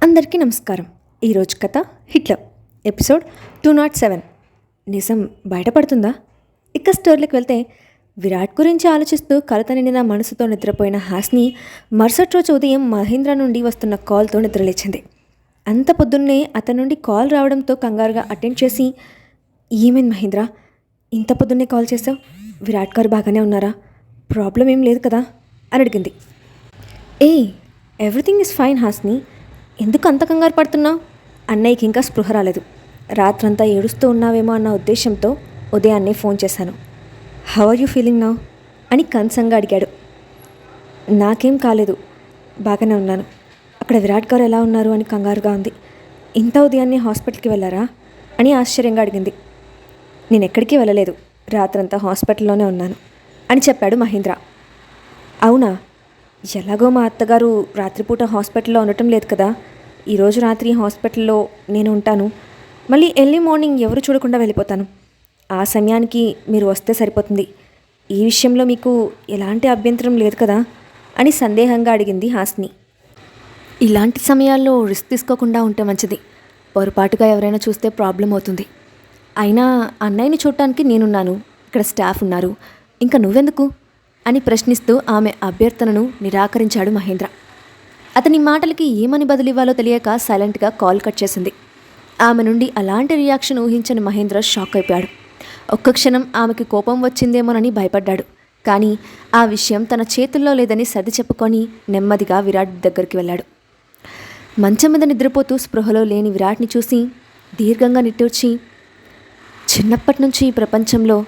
అందరికీ నమస్కారం. ఈరోజు కథ హిట్లర్ ఎపిసోడ్ 207. నిజం బయటపడుతుందా? ఇక స్టోరీలోకి వెళ్తే, విరాట్ గురించి ఆలోచిస్తూ కలత నిండిన మనసుతో నిద్రపోయిన హాస్ని మరుసటి రోజు ఉదయం మహేంద్ర నుండి వస్తున్న కాల్తో నిద్రలేచింది. అంత పొద్దున్నే అతని నుండి కాల్ రావడంతో కంగారుగా అటెండ్ చేసి, ఏమైంది మహేంద్ర, ఇంత పొద్దున్నే కాల్ చేసావు? విరాట్ గారు బాగానే ఉన్నారా? ప్రాబ్లం ఏం లేదు కదా అని అడిగింది. ఏ ఎవ్రీథింగ్ ఈజ్ ఫైన్ హాస్ని, ఎందుకు అంత కంగారు పడుతున్నావు? అన్నయ్యకి ఇంకా స్పృహ రాలేదు. రాత్రంతా ఏడుస్తూ ఉన్నావేమో అన్న ఉద్దేశంతో ఉదయాన్నే ఫోన్ చేశాను. How are you feeling now అని కన్సర్న్గా అడిగాడు. నాకేం కాలేదు, బాగానే ఉన్నాను. అక్కడ విరాట్ గారు ఎలా ఉన్నారు అని కంగారుగా ఉంది. ఇంత ఉదయాన్నే హాస్పిటల్కి వెళ్ళారా అని ఆశ్చర్యంగా అడిగింది. నేను ఎక్కడికి వెళ్ళలేదు, రాత్రంతా హాస్పిటల్లోనే ఉన్నాను అని చెప్పాడు మహేంద్ర. అవునా? ఎలాగో మా అత్తగారు రాత్రిపూట హాస్పిటల్లో ఉండటం లేదు కదా, ఈరోజు రాత్రి హాస్పిటల్లో నేను ఉంటాను. మళ్ళీ ఎర్లీ మార్నింగ్ ఎవరు చూడకుండా వెళ్ళిపోతాను. ఆ సమయానికి మీరు వస్తే సరిపోతుంది. ఈ విషయంలో మీకు ఎలాంటి అభ్యంతరం లేదు కదా అని సందేహంగా అడిగింది హాస్ని. ఇలాంటి సమయాల్లో రిస్క్ తీసుకోకుండా ఉంటే మంచిది. పొరపాటుగా ఎవరైనా చూస్తే ప్రాబ్లం అవుతుంది. అయినా అన్నయ్యని చూడటానికి నేనున్నాను, ఇక్కడ స్టాఫ్ ఉన్నారు, ఇంకా నువ్వెందుకు అని ప్రశ్నిస్తూ ఆమె అభ్యర్థనను నిరాకరించాడు మహేంద్ర. అతని మాటలకి ఏమని బదులివ్వాలో తెలియక సైలెంట్గా కాల్ కట్ చేసింది. ఆమె నుండి అలాంటి రియాక్షన్ ఊహించని మహేంద్ర షాక్ అయిపోయాడు. ఒక్క క్షణం ఆమెకి కోపం వచ్చిందేమోనని భయపడ్డాడు. కానీ ఆ విషయం తన చేతుల్లో లేదని సర్ది చెప్పుకొని నెమ్మదిగా విరాట్ దగ్గరికి వెళ్ళాడు. మంచం మీద నిద్రపోతూ స్పృహలో లేని విరాట్ని చూసి దీర్ఘంగా నిట్టూర్చి, చిన్నప్పటి నుంచి ఈ ప్రపంచంలో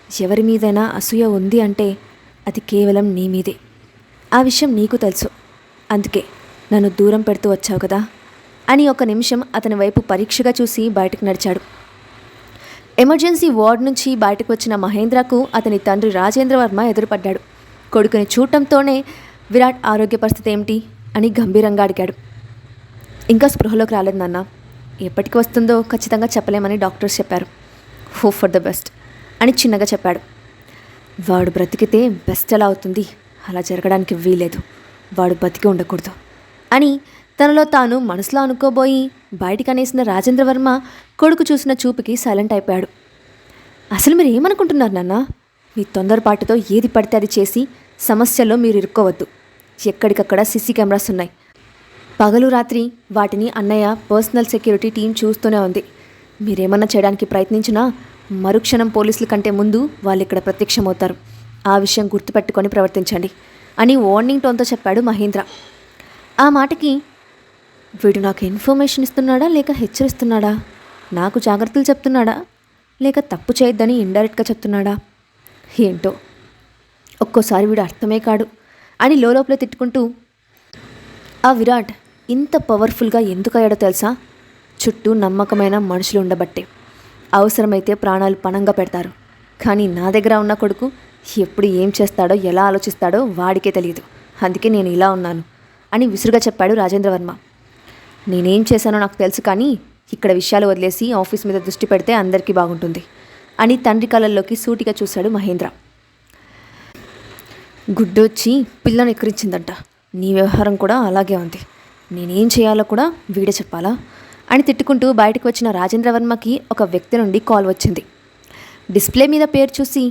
ఎవరి మీదైనా అసూయ ఉంది అంటే అది కేవలం నీ మీదే. ఆ విషయం నీకు తెలుసు, అందుకే నన్ను దూరం పెడుతూ వచ్చావు కదా అని ఒక నిమిషం అతని వైపు పరీక్షగా చూసి బయటకు నడిచాడు. ఎమర్జెన్సీ వార్డ్ నుంచి బయటకు వచ్చిన మహేంద్రకు అతని తండ్రి రాజేంద్రవర్మ ఎదురుపడ్డాడు. కొడుకుని చూడటంతోనే విరాట్ ఆరోగ్య పరిస్థితి ఏమిటి అని గంభీరంగా అడిగాడు. ఇంకా స్పృహలోకి రాలేదు నాన్న, ఎప్పటికి వస్తుందో ఖచ్చితంగా చెప్పలేమని డాక్టర్స్ చెప్పారు. హోప్ ఫర్ ద బెస్ట్ అని చిన్నగా చెప్పాడు. వాడు బ్రతికితే బెస్ట్ ఎలా అవుతుంది? అలా జరగడానికి వీలేదు, వాడు బతికి ఉండకూడదు అని తనలో తాను మనసులో అనుకోబోయి బయటికి అనేసిన రాజేంద్రవర్మ కొడుకు చూసిన చూపుకి సైలెంట్ అయిపోయాడు. అసలు మీరు ఏమనుకుంటున్నారు నాన్న? మీ తొందరపాటుతో ఏది పడితే అది చేసి సమస్యల్లో మీరు ఇరుక్కోవద్దు. ఎక్కడికక్కడ సీసీ కెమెరాస్ ఉన్నాయి. పగలు రాత్రి వాటిని అన్నయ్య పర్సనల్ సెక్యూరిటీ టీం చూస్తూనే ఉంది. మీరేమన్నా చేయడానికి ప్రయత్నించినా మరుక్షణం పోలీసుల కంటే ముందు వాళ్ళు ఇక్కడ ప్రత్యక్షమవుతారు. ఆ విషయం గుర్తుపెట్టుకొని ప్రవర్తించండి అని వార్నింగ్ టోన్తో చెప్పాడు మహేంద్ర. ఆ మాటకి, వీడు నాకు ఇన్ఫర్మేషన్ ఇస్తున్నాడా లేక హెచ్చరిస్తున్నాడా? నాకు జాగ్రత్తలు చెప్తున్నాడా లేక తప్పు చేయొద్దని ఇండైరెక్ట్గా చెప్తున్నాడా? ఏంటో ఒక్కోసారి వీడు అర్థమే కాడు అని లోపలే తిట్టుకుంటూ, ఆ విరాట్ ఇంత పవర్ఫుల్గా ఎందుకు అయ్యాడో తెలుసా? చుట్టూ నమ్మకమైన మనుషులు ఉండబట్టే. అవసరమైతే ప్రాణాలు పణంగా పెడతారు. కానీ నా దగ్గర ఉన్న కొడుకు ఎప్పుడు ఏం చేస్తాడో ఎలా ఆలోచిస్తాడో వాడికే తెలియదు. అందుకే నేను ఇలా ఉన్నాను అని విసురుగా చెప్పాడు రాజేంద్రవర్మ. నేనేం చేశానో నాకు తెలుసు, కానీ ఇక్కడ విషయాలు వదిలేసి ఆఫీస్ మీద దృష్టి పెడితే అందరికీ బాగుంటుంది అని తండ్రి కళ్ళల్లోకి సూటిగా చూశాడు మహేంద్ర. గుడ్డొచ్చి పిల్లను ఎక్కిరించిందంట, నీ వ్యవహారం కూడా అలాగే ఉంది. నేనేం చేయాలో కూడా వీడే చెప్పాలా అని తిట్టుకుంటూ బయటకు వచ్చిన రాజేంద్రవర్మకి ఒక వ్యక్తి నుండి కాల్ వచ్చింది. డిస్ప్లే మీద పేరు చూసి,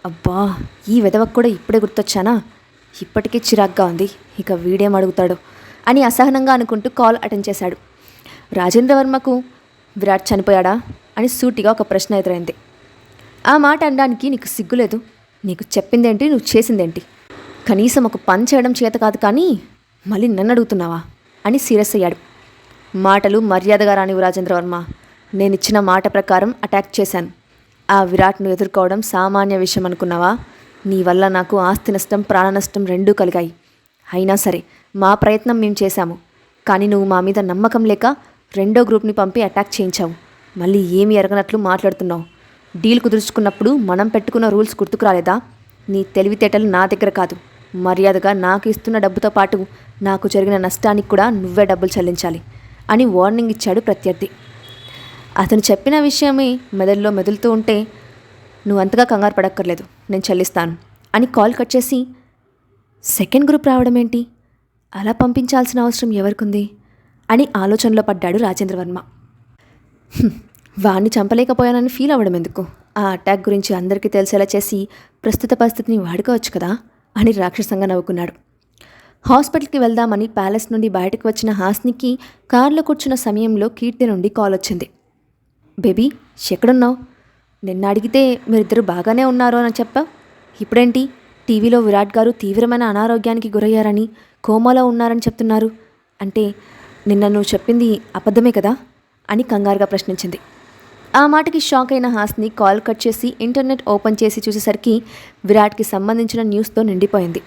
అబ్బా ఈ వెధవకు కూడా ఇప్పుడే గుర్తొచ్చానా, ఇప్పటికే చిరాగ్గా ఉంది, ఇక వీడేం అడుగుతాడు అని అసహనంగా అనుకుంటూ కాల్ అటెండ్ చేశాడు. రాజేంద్రవర్మకు విరాట్ చనిపోయాడా అని సూటిగా ఒక ప్రశ్న ఎదురైంది. ఆ మాట అనడానికి నీకు సిగ్గులేదు? నీకు చెప్పిందేంటి, నువ్వు చేసిందేంటి? కనీసం ఒక పని చేయడం చేత కాదు కానీ మళ్ళీ నన్ను అడుగుతున్నావా అని సీరియస్ అయ్యాడు. మాటలు మర్యాదగా రానివు రాజేంద్రవర్మ, నేనిచ్చిన మాట ప్రకారం అటాక్ చేశాను. ఆ విరాట్ను ఎదుర్కోవడం సామాన్య విషయం అనుకున్నావా? నీ వల్ల నాకు ఆస్తి నష్టం, ప్రాణ నష్టం రెండూ కలిగాయి. అయినా సరే మా ప్రయత్నం మేము చేశాము. కానీ నువ్వు మా మీద నమ్మకం లేక రెండో గ్రూప్ని పంపి అటాక్ చేయించావు. మళ్ళీ ఏమి ఎరగనట్లు మాట్లాడుతున్నావు. డీల్ కుదుర్చుకున్నప్పుడు మనం పెట్టుకున్న రూల్స్ గుర్తుకు రాలేదా? నీ తెలివితేటలు నా దగ్గర కాదు. మర్యాదగా నాకు ఇస్తున్న డబ్బుతో పాటు నాకు జరిగిన నష్టానికి కూడా నువ్వే డబ్బులు చెల్లించాలి అని వార్నింగ్ ఇచ్చాడు ప్రత్యర్థి. అతను చెప్పిన విషయమే మెదడులో మెదులుతూ ఉంటే, నువ్వు అంతగా కంగారు పడక్కర్లేదు, నేను చెల్లిస్తాను అని కాల్ కట్ చేసి, సెకండ్ గ్రూప్ రావడం ఏంటి? అలా పంపించాల్సిన అవసరం ఎవరికుంది? అని ఆలోచనలో పడ్డాడు రాజేంద్రవర్మ. వాణ్ణి చంపలేకపోయానని ఫీల్ అవ్వడం ఎందుకు? ఆ అటాక్ గురించి అందరికీ తెలిసేలా చేసి ప్రస్తుత పరిస్థితిని వాడుకోవచ్చు కదా అని రాక్షసంగా నవ్వుకున్నాడు. హాస్పిటల్కి వెళ్దామని ప్యాలెస్ నుండి బయటకు వచ్చిన హాస్నికి కారులో కూర్చున్న సమయంలో కీర్తి నుండి కాల్ వచ్చింది. బేబీ, ఎక్కడున్నావు? నిన్న అడిగితే మీరిద్దరు బాగానే ఉన్నారు అని చెప్పా. ఇప్పుడేంటి టీవీలో విరాట్ గారు తీవ్రమైన అనారోగ్యానికి గురయ్యారని, కోమాలో ఉన్నారని చెప్తున్నారు? అంటే నిన్న నువ్వు చెప్పింది అబద్ధమే కదా అని కంగారుగా ప్రశ్నించింది. ఆ మాటకి షాక్ అయిన హాస్ని కాల్ కట్ చేసి ఇంటర్నెట్ ఓపెన్ చేసి చూసేసరికి విరాట్కి సంబంధించిన న్యూస్తో నిండిపోయింది.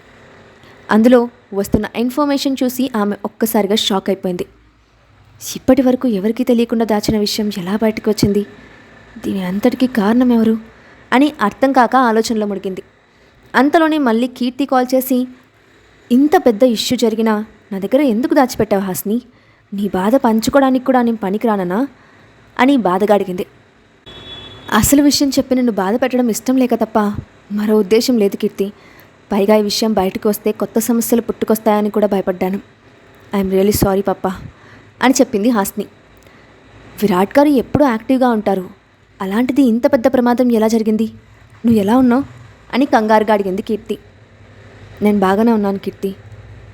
అందులో వస్తున్న ఇన్ఫర్మేషన్ చూసి ఆమె ఒక్కసారిగా షాక్ అయిపోయింది. ఇప్పటి వరకు ఎవరికీ తెలియకుండా దాచిన విషయం ఎలా బయటకు వచ్చింది? దీని అంతటికీ కారణం ఎవరు అని అర్థం కాక ఆలోచనలో ముడిగింది. అంతలోనే మళ్ళీ కీర్తి కాల్ చేసి, ఇంత పెద్ద ఇష్యూ జరిగినా నా దగ్గర ఎందుకు దాచిపెట్టావు హాస్ని? నీ బాధ పంచుకోవడానికి కూడా నేను పనికిరాననా అని బాధగా అడిగింది. అసలు విషయం చెప్పి నిన్ను బాధ పెట్టడం ఇష్టం లేక తప్ప మరో ఉద్దేశం లేదు కీర్తి. పైగా ఈ విషయం బయటకు వస్తే కొత్త సమస్యలు పుట్టుకొస్తాయని కూడా భయపడ్డాను. ఐఎమ్ రియలీ సారీ పప్పా అని చెప్పింది హాస్ని. విరాట్ గారు ఎప్పుడూ యాక్టివ్గా ఉంటారు, అలాంటిది ఇంత పెద్ద ప్రమాదం ఎలా జరిగింది? నువ్వు ఎలా ఉన్నావు అని కంగారుగా అడిగింది కీర్తి. నేను బాగానే ఉన్నాను కీర్తి.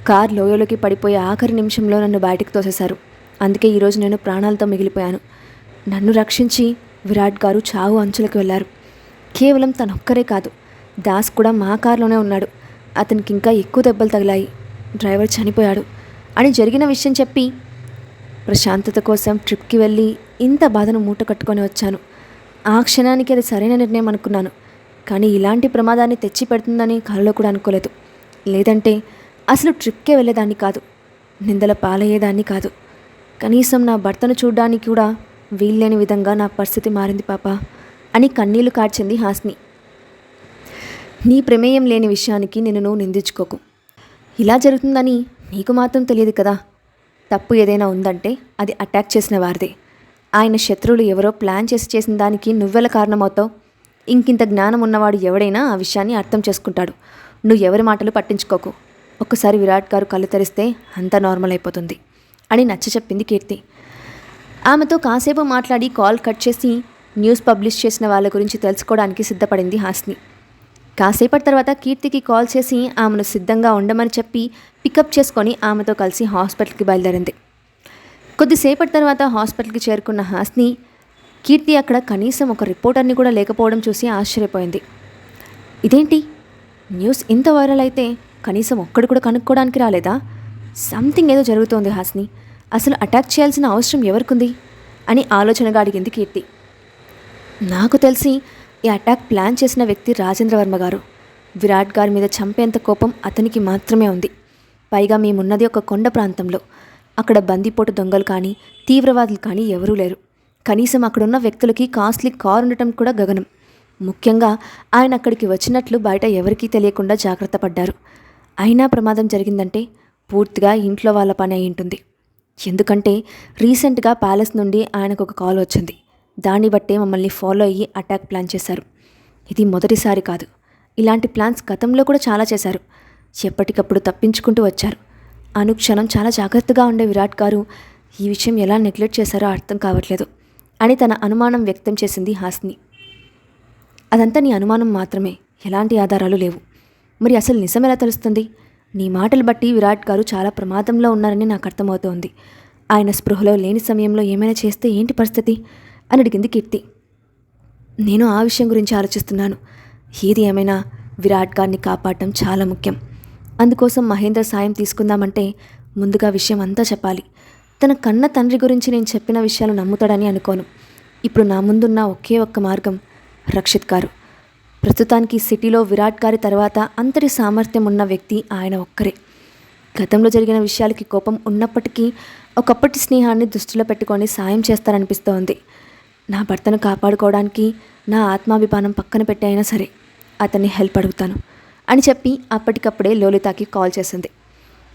కార్ లోయలోకి పడిపోయే ఆఖరి నిమిషంలో నన్ను బయటకు తోసేశారు. అందుకే ఈరోజు నేను ప్రాణాలతో మిగిలిపోయాను. నన్ను రక్షించి విరాట్ గారు చావు అంచులకు వెళ్ళారు. కేవలం తనొక్కరే కాదు, దాస్ కూడా మా కారులోనే ఉన్నాడు. అతనికి ఇంకా ఎక్కువ దెబ్బలు తగిలాయి. డ్రైవర్ చనిపోయాడు అని జరిగిన విషయం చెప్పి, ప్రశాంతత కోసం ట్రిప్కి వెళ్ళి ఇంత బాధను మూట కట్టుకొని వచ్చాను. ఆ క్షణానికి అది సరైన నిర్ణయం అనుకున్నాను. కానీ ఇలాంటి ప్రమాదాన్ని తెచ్చి పెడుతుందని కలలో కూడా అనుకోలేదు. లేదంటే అసలు ట్రిప్కే వెళ్ళేదాన్ని కాదు, నిందల పాలయ్యేదాన్ని కాదు. కనీసం నా భర్తను చూడ్డానికి కూడా వీల్లేని విధంగా నా పరిస్థితి మారింది పాపా అని కన్నీళ్లు కార్చింది హాస్ని. నీ ప్రమేయం లేని విషయానికి నిన్ను నువ్వు నిందించుకోకు. ఇలా జరుగుతుందని నీకు మాత్రం తెలియదు కదా. తప్పు ఏదైనా ఉందంటే అది అటాక్ చేసిన వారిదే. ఆయన శత్రువులు ఎవరో ప్లాన్ చేసిన దానికి నువ్వెలా కారణమవుతావు? ఇంకింత జ్ఞానం ఉన్నవాడు ఎవడైనా ఆ విషయాన్ని అర్థం చేసుకుంటాడు. నువ్వు ఎవరి మాటలు పట్టించుకోకు. ఒక్కసారి విరాట్ గారు కళ్ళు తెరిస్తే అంతా నార్మల్ అయిపోతుంది అని నచ్చ చెప్పింది కీర్తి. ఆమెతో కాసేపు మాట్లాడి కాల్ కట్ చేసి న్యూస్ పబ్లిష్ చేసిన వాళ్ళ గురించి తెలుసుకోవడానికి సిద్ధపడింది హాస్ని. కాసేపటి తర్వాత కీర్తికి కాల్ చేసి ఆమెను సిద్ధంగా ఉండమని చెప్పి పికప్ చేసుకొని ఆమెతో కలిసి హాస్పిటల్కి బయలుదేరింది. కొద్దిసేపటి తర్వాత హాస్పిటల్కి చేరుకున్న హాస్ని కీర్తి అక్కడ కనీసం ఒక రిపోర్టర్ని కూడా లేకపోవడం చూసి ఆశ్చర్యపోయింది. ఇదేంటి, న్యూస్ ఇంత వైరల్ అయితే కనీసం ఒక్కడు కూడా కనుక్కోవడానికి రాలేదా? సంథింగ్ ఏదో జరుగుతోంది హాస్ని. అసలు అటాక్ చేయాల్సిన అవసరం ఎవరికుంది అని ఆలోచనగా అడిగింది కీర్తి. నాకు తెలిసి ఈ అటాక్ ప్లాన్ చేసిన వ్యక్తి రాజేంద్రవర్మ గారు. విరాట్ గారి మీద చంపేంత కోపం అతనికి మాత్రమే ఉంది. పైగా మేమున్నది ఒక కొండ ప్రాంతంలో. అక్కడ బందిపోటు దొంగలు కానీ తీవ్రవాదులు కానీ ఎవరూ లేరు. కనీసం అక్కడున్న వ్యక్తులకి కాస్ట్లీ కారు ఉండటం కూడా గగనం. ముఖ్యంగా ఆయన అక్కడికి వచ్చినట్లు బయట ఎవరికీ తెలియకుండా జాగ్రత్త పడ్డారు. అయినా ప్రమాదం జరిగిందంటే పూర్తిగా ఇంట్లో వాళ్ళ పని అయి ఉంటుంది. ఎందుకంటే రీసెంట్గా ప్యాలెస్ నుండి ఆయనకు ఒక కాల్ వచ్చింది. దాన్ని బట్టే మమ్మల్ని ఫాలో అయ్యి అటాక్ ప్లాన్ చేశారు. ఇది మొదటిసారి కాదు, ఇలాంటి ప్లాన్స్ గతంలో కూడా చాలా చేశారు. ఎప్పటికప్పుడు తప్పించుకుంటూ వచ్చారు. అనుక్షణం చాలా జాగ్రత్తగా ఉండే విరాట్ గారు ఈ విషయం ఎలా నెగ్లెక్ట్ చేశారో అర్థం కావట్లేదు అని తన అనుమానం వ్యక్తం చేసింది హాస్ని. అదంతా నీ అనుమానం మాత్రమే, ఎలాంటి ఆధారాలు లేవు. మరి అసలు నిజం ఎలా తెలుస్తుంది? నీ మాటలు బట్టి విరాట్ గారు చాలా ప్రమాదంలో ఉన్నారని నాకు అర్థమవుతోంది. ఆయన స్పృహలో లేని సమయంలో ఏమైనా చేస్తే ఏంటి పరిస్థితి అని అడిగింది కీర్తి. నేను ఆ విషయం గురించి ఆలోచిస్తున్నాను. ఏది ఏమైనా విరాట్ గారిని కాపాడటం చాలా ముఖ్యం. అందుకోసం మహేంద్ర సాయం తీసుకుందామంటే ముందుగా విషయం అంతా చెప్పాలి. తన కన్న తండ్రి గురించి నేను చెప్పిన విషయాలు నమ్ముతాడని అనుకోను. ఇప్పుడు నా ముందున్న ఒకే ఒక్క మార్గం రక్షిత్ గారు. ప్రస్తుతానికి సిటీలో విరాట్ గారి తర్వాత అంతటి సామర్థ్యం ఉన్న వ్యక్తి ఆయన ఒక్కరే. గతంలో జరిగిన విషయాలకి కోపం ఉన్నప్పటికీ ఒకప్పటి స్నేహాన్ని దృష్టిలో పెట్టుకొని సాయం చేస్తారనిపిస్తోంది. నా భర్తను కాపాడుకోవడానికి నా ఆత్మాభిమానం పక్కన పెట్టి అయినా సరే అతన్ని హెల్ప్ అడుగుతాను అని చెప్పి అప్పటికప్పుడే లోలితకి కాల్ చేసింది.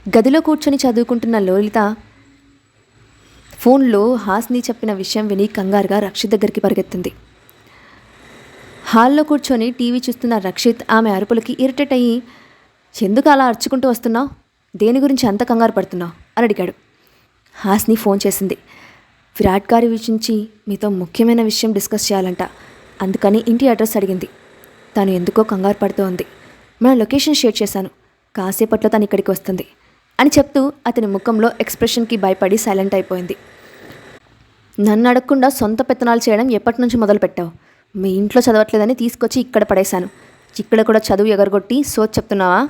గదిలో కూర్చొని చదువుకుంటున్న లోలిత ఫోన్లో హాస్ని చెప్పిన విషయం విని కంగారుగా రక్షిత్ దగ్గరికి పరిగెత్తింది. హాల్లో కూర్చొని టీవీ చూస్తున్న రక్షిత్ ఆమె అరుపులకి ఇరిటేట్ అయ్యి, ఎందుకు అలా అరుచుకుంటూ వస్తున్నావు? దేని గురించి అంత కంగారు పడుతున్నావు అని అడిగాడు. హాస్ని ఫోన్ చేసింది. విరాట్ గారి గురించి మీతో ముఖ్యమైన విషయం డిస్కస్ చేయాలంట, అందుకని ఇంటి అడ్రస్ అడిగింది. తను ఎందుకో కంగారు పడుతూ ఉంది. మన లొకేషన్ షేర్ చేశాను, కాసేపట్లో తను ఇక్కడికి వస్తుంది అని చెప్తూ అతని ముఖంలో ఎక్స్ప్రెషన్కి భయపడి సైలెంట్ అయిపోయింది. నన్ను అడగకుండా సొంత పెత్తనాలు చేయడం ఎప్పటి నుంచి మొదలుపెట్టావు? మీ ఇంట్లో చదవట్లేదని తీసుకొచ్చి ఇక్కడ పడేశాను, ఇక్కడ కూడా చదువు ఎగరగొట్టి సోచ్ చెప్తున్నావా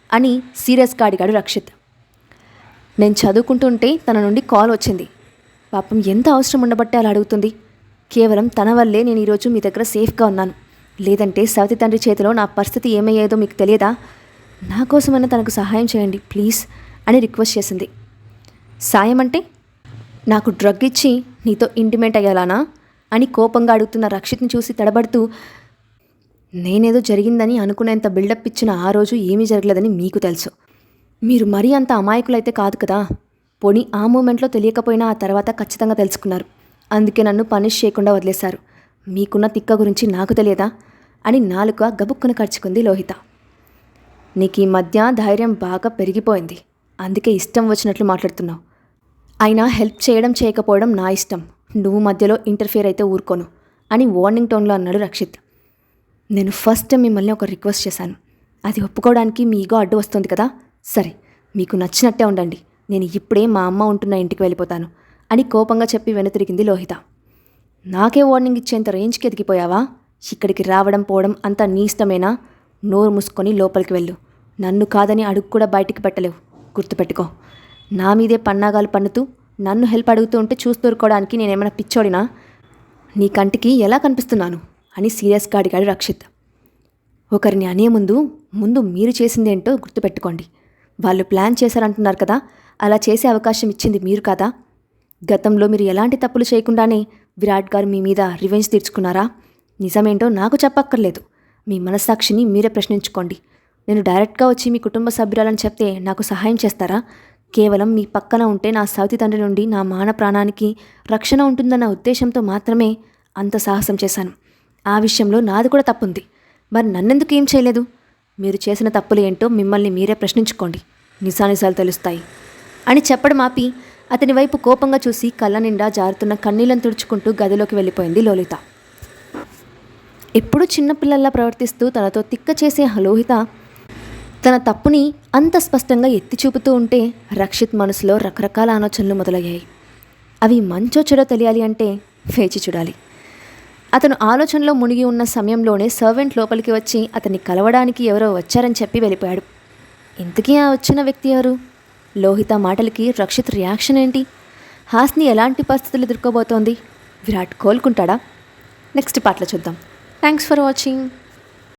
అని సీరియస్గా అడిగాడు రక్షిత్. నేను చదువుకుంటుంటే తన నుండి కాల్ వచ్చింది. పాపం ఎంత అవసరం ఉండబట్టే అలా అడుగుతుంది. కేవలం తన వల్లే నేను ఈరోజు మీ దగ్గర సేఫ్గా ఉన్నాను. లేదంటే సవతి తండ్రి చేతిలో నా పరిస్థితి ఏమయ్యేదో మీకు తెలియదా? నా కోసమైనా తనకు సహాయం చేయండి ప్లీజ్ అని రిక్వెస్ట్ చేసింది. సాయం అంటే నాకు డ్రగ్ ఇచ్చి నీతో ఇంటిమేట్ అయ్యాలానా అని కోపంగా అడుగుతున్న రక్షిత్ని చూసి తడబడుతూ, నేనేదో జరిగిందని అనుకునేంత బిల్డప్ ఇచ్చిన ఆ రోజు ఏమీ జరగలేదని మీకు తెలుసు. మీరు మరీ అంత అమాయకులైతే కాదు కదా. పోనీ ఆ మూమెంట్లో తెలియకపోయినా ఆ తర్వాత ఖచ్చితంగా తెలుసుకున్నారు. అందుకే నన్ను పనిష్ చేయకుండా వదిలేశారు. మీకున్న తిక్క గురించి నాకు తెలియదా అని నాలుక గబుక్కున ఖర్చుకుంది లోహిత. నీకు ఈ మధ్య ధైర్యం బాగా పెరిగిపోయింది, అందుకే ఇష్టం వచ్చినట్లు మాట్లాడుతున్నావు. అయినా హెల్ప్ చేయడం చేయకపోవడం నా ఇష్టం, నువ్వు మధ్యలో ఇంటర్ఫియర్ అయితే ఊరుకోను అని వార్నింగ్ టోన్లో అన్నాడు రక్షిత్. నేను ఫస్ట్ మిమ్మల్ని ఒక రిక్వెస్ట్ చేశాను, అది ఒప్పుకోవడానికి మీ ఈగో అడ్డు వస్తుంది కదా. సరే, మీకు నచ్చినట్టే ఉండండి, నేను ఇప్పుడే మా అమ్మ ఉంటున్న ఇంటికి వెళ్ళిపోతాను అని కోపంగా చెప్పి వెనుతిరిగింది లోహిత. నాకే వార్నింగ్ ఇచ్చేంత రేంజ్కి ఎదిగిపోయావా? ఇక్కడికి రావడం పోవడం అంతా నీ ఇష్టమేనా? నోరు మూసుకొని లోపలికి వెళ్ళు. నన్ను కాదని అడుగు కూడా బయటికి పెట్టలేవు, గుర్తుపెట్టుకో. నా మీదే పన్నాగాలు పన్నుతూ నన్ను హెల్ప్ అడుగుతూ ఉంటే చూస్తూరుకోవడానికి నేనేమైనా పిచ్చోడినా? నీ కంటికి ఎలా కనిపిస్తున్నాను అని సీరియస్గా అడిగాడు రక్షిత్. ఒకరిని అనే ముందు మీరు చేసిందేంటో గుర్తుపెట్టుకోండి. వాళ్ళు ప్లాన్ చేశారంటున్నారు కదా, అలా చేసే అవకాశం ఇచ్చింది మీరు కదా. గతంలో మీరు ఎలాంటి తప్పులు చేయకుండానే విరాట్ గారు మీ మీద రివెంజ్ తీర్చుకున్నారా? నిజమేంటో నాకు చెప్పక్కర్లేదు, మీ మనస్సాక్షిని మీరే ప్రశ్నించుకోండి. నేను డైరెక్ట్గా వచ్చి మీ కుటుంబ సభ్యురాలని చెప్తే నాకు సహాయం చేస్తారా? కేవలం మీ పక్కన ఉంటే నా సవతి తండ్రి నుండి నా మాన ప్రాణానికి రక్షణ ఉంటుందన్న ఉద్దేశంతో మాత్రమే అంత సాహసం చేశాను. ఆ విషయంలో నాది కూడా తప్పుంది. మరి నన్నెందుకు ఏం చేయలేదు? మీరు చేసిన తప్పులు ఏంటో మిమ్మల్ని మీరే ప్రశ్నించుకోండి, నిజానిజాలు తెలుస్తాయి అని చెప్పడం ఆపి అతని వైపు కోపంగా చూసి కళ్ళ నిండా జారుతున్న కన్నీళ్లను తుడుచుకుంటూ గదిలోకి వెళ్ళిపోయింది లోహిత. ఎప్పుడూ చిన్నపిల్లల్లా ప్రవర్తిస్తూ తనతో తిక్క చేసే లోహిత తన తప్పుని అంత స్పష్టంగా ఎత్తి చూపుతూ ఉంటే రక్షిత్ మనసులో రకరకాల ఆలోచనలు మొదలయ్యాయి. అవి మంచో చెడో తెలియాలి అంటే వేచి చూడాలి. అతను ఆలోచనలో మునిగి ఉన్న సమయంలోనే సర్వెంట్ లోపలికి వచ్చి అతన్ని కలవడానికి ఎవరో వచ్చారని చెప్పి వెళ్ళిపోయాడు. ఇంతకీ ఆ వచ్చిన వ్యక్తి ఎవరు? లోహిత మాటలకి రక్షిత్ రియాక్షన్ ఏంటి? హాస్ని ఎలాంటి పరిస్థితులు ఎదుర్కోబోతోంది? విరాట్ కోలుకుంటాడా? నెక్స్ట్ పార్ట్లో చూద్దాం. Thanks for watching.